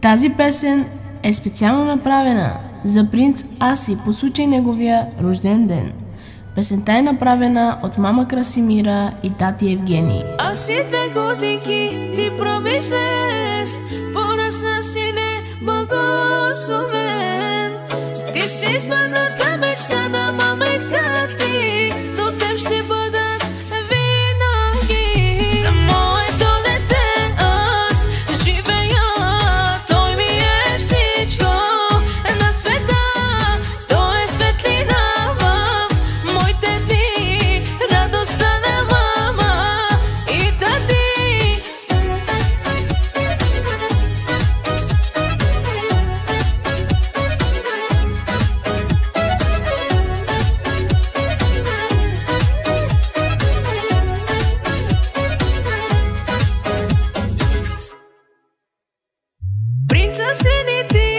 Тази песен е специално направена за принц Аси по случай неговия рожден ден. Песента е направена от мама Красимира и тати Евгений. Аси 2 годинки ти промишлеш, порасна си неблагословен. Ти си избраната мечта на мама и тати, до теб ще бъдат винаги. За моето дете аз живея, той ми е всичко на света. Той е светлина в моите дни, радостта на мама и тати. Принца си ни ти